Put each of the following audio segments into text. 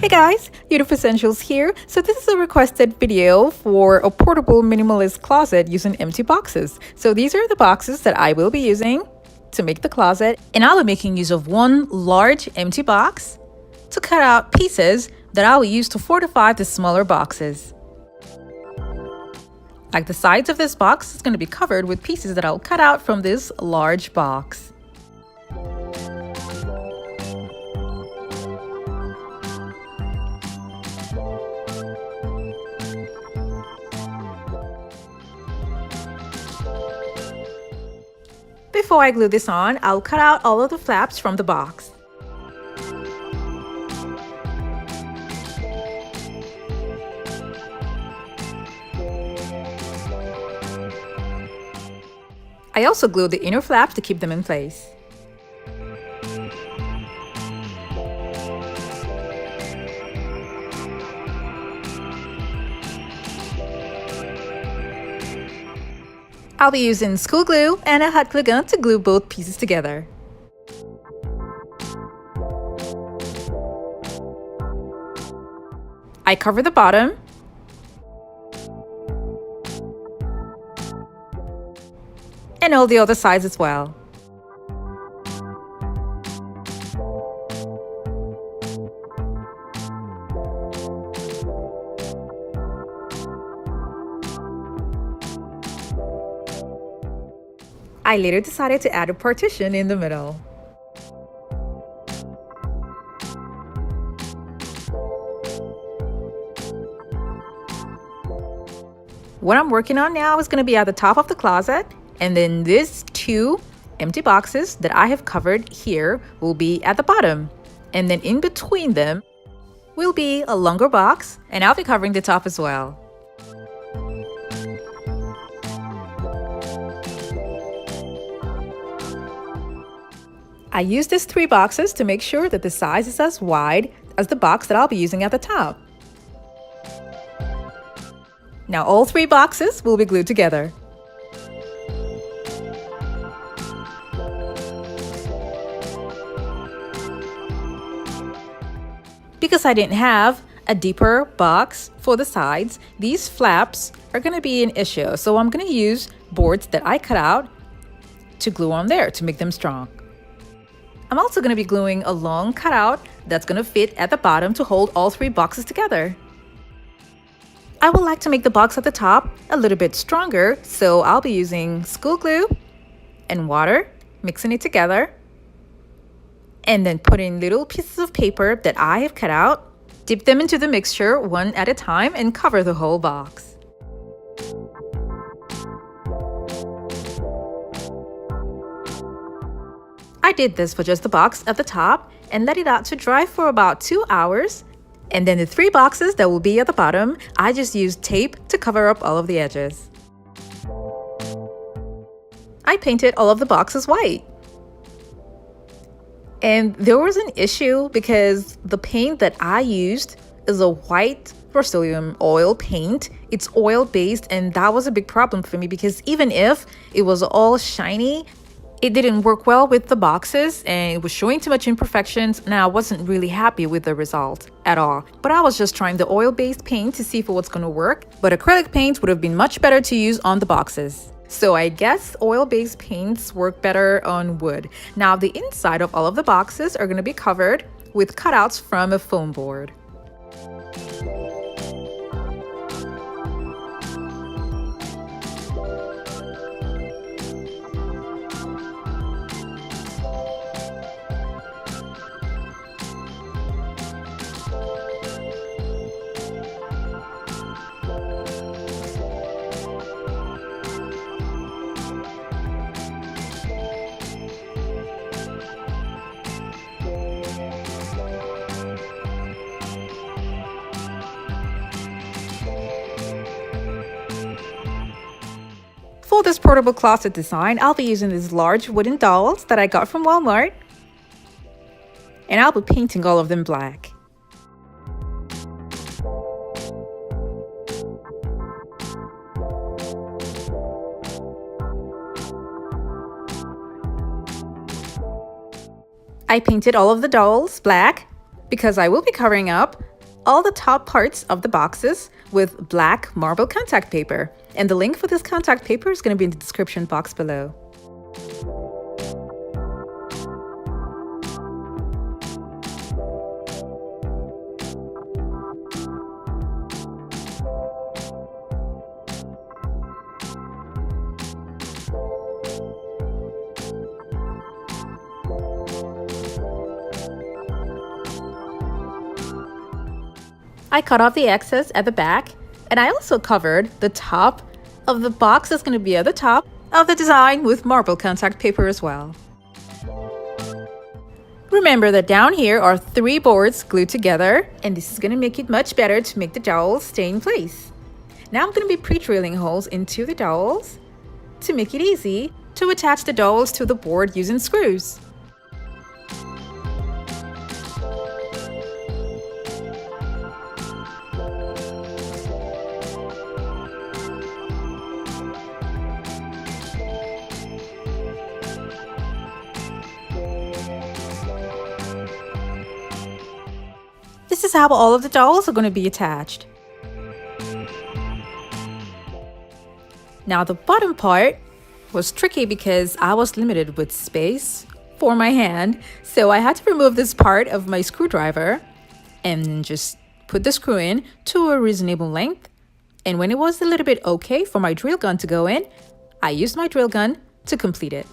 Hey guys, Beautiful Essentials here. So this is a requested video for a portable minimalist closet using empty boxes. So these are the boxes that I will be using to make the closet, and I'll be making use of one large empty box to cut out pieces that I will use to fortify the smaller boxes. Like the sides of this box is going to be covered with pieces that I'll cut out from this large box. Before I glue this on, I'll cut out all of the flaps from the box. I also glued the inner flaps to keep them in place. I'll be using school glue and a hot glue gun to glue both pieces together. I cover the bottom and all the other sides as well. I later decided to add a partition in the middle. What I'm working on now is going to be at the top of the closet, and then these two empty boxes that I have covered here will be at the bottom, and then in between them will be a longer box, and I'll be covering the top as well. I used these 3 boxes to make sure that the size is as wide as the box that I'll be using at the top. Now all 3 boxes will be glued together. Because I didn't have a deeper box for the sides, these flaps are going to be an issue. So I'm going to use boards that I cut out to glue on there to make them strong. I'm also going to be gluing a long cutout that's going to fit at the bottom to hold all 3 boxes together. I would like to make the box at the top a little bit stronger, so I'll be using school glue and water, mixing it together, and then putting little pieces of paper that I have cut out, dip them into the mixture one at a time, and cover the whole box. I did this for just the box at the top and let it out to dry for about 2 hours. And then the 3 boxes that will be at the bottom, I just used tape to cover up all of the edges. I painted all of the boxes white. And there was an issue because the paint that I used is a white Rust-Oleum oil paint. It's oil based, and that was a big problem for me because even if it was all shiny, it didn't work well with the boxes and it was showing too much imperfections, and I wasn't really happy with the result at all. But I was just trying the oil-based paint to see if it was going to work, but acrylic paint would have been much better to use on the boxes. So I guess oil-based paints work better on wood. Now the inside of all of the boxes are going to be covered with cutouts from a foam board. For this portable closet design, I'll be using these large wooden dowels that I got from Walmart, and I'll be painting all of them black. I painted all of the dowels black because I will be covering up all the top parts of the boxes with black marble contact paper. And the link for this contact paper is going to be in the description box below. I cut off the excess at the back, and I also covered the top of the box that's going to be at the top of the design with marble contact paper as well. Remember that down here are 3 boards glued together, and this is going to make it much better to make the dowels stay in place. Now I'm going to be pre-drilling holes into the dowels to make it easy to attach the dowels to the board using screws. This is how all of the dowels are going to be attached. Now the bottom part was tricky because I was limited with space for my hand, so I had to remove this part of my screwdriver and just put the screw in to a reasonable length. And when it was a little bit okay for my drill gun to go in, I used my drill gun to complete it.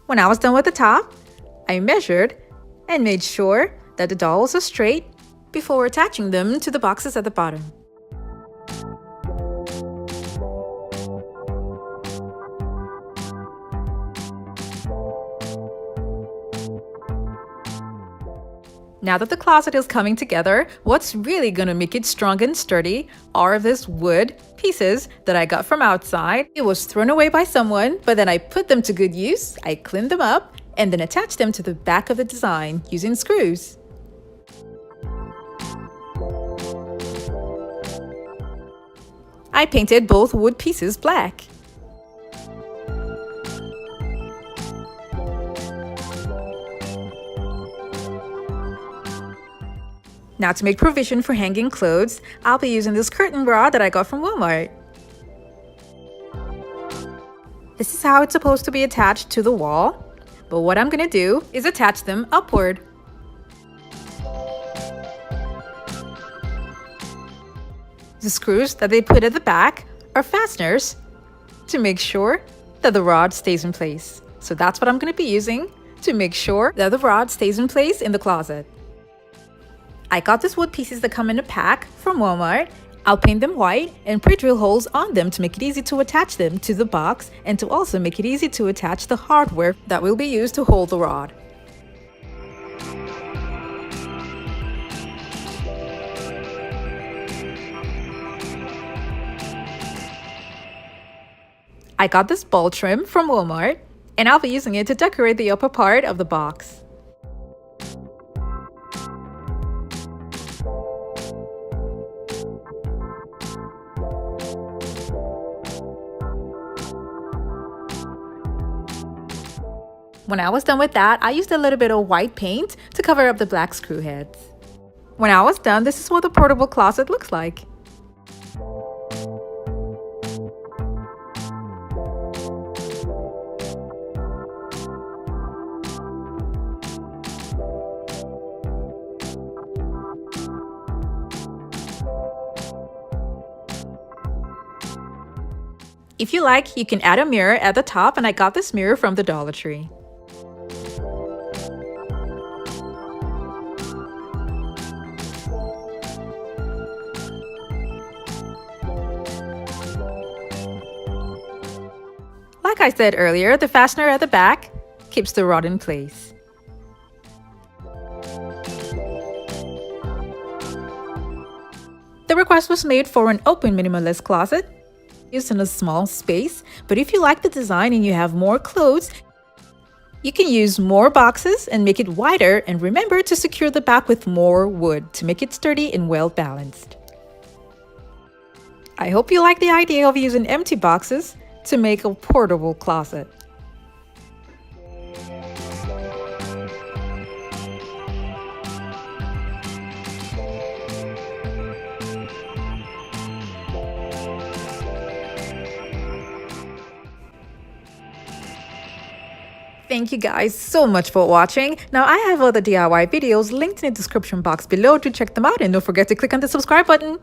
When I was done with the top, I measured and made sure that the dowels are straight before attaching them to the boxes at the bottom. Now that the closet is coming together, what's really going to make it strong and sturdy are these wood pieces that I got from outside. It was thrown away by someone, but then I put them to good use. I cleaned them up and then attached them to the back of the design using screws. I painted both wood pieces black. Now to make provision for hanging clothes, I'll be using this curtain rod that I got from Walmart. This is how it's supposed to be attached to the wall, but what I'm going to do is attach them upward. The screws that they put at the back are fasteners to make sure that the rod stays in place. So that's what I'm going to be using to make sure that the rod stays in place in the closet. I got these wood pieces that come in a pack from Walmart. I'll paint them white and pre-drill holes on them to make it easy to attach them to the box and to also make it easy to attach the hardware that will be used to hold the rod. I got this ball trim from Walmart, and I'll be using it to decorate the upper part of the box. When I was done with that, I used a little bit of white paint to cover up the black screw heads. When I was done, this is what the portable closet looks like. If you like, you can add a mirror at the top, and I got this mirror from the Dollar Tree. Like I said earlier, the fastener at the back keeps the rod in place. The request was made for an open minimalist closet used in a small space, but if you like the design and you have more clothes, you can use more boxes and make it wider, and remember to secure the back with more wood to make it sturdy and well balanced. I hope you like the idea of using empty boxes to make a portable closet. Thank you guys so much for watching. Now I have other DIY videos linked in the description box below to check them out, and don't forget to click on the subscribe button.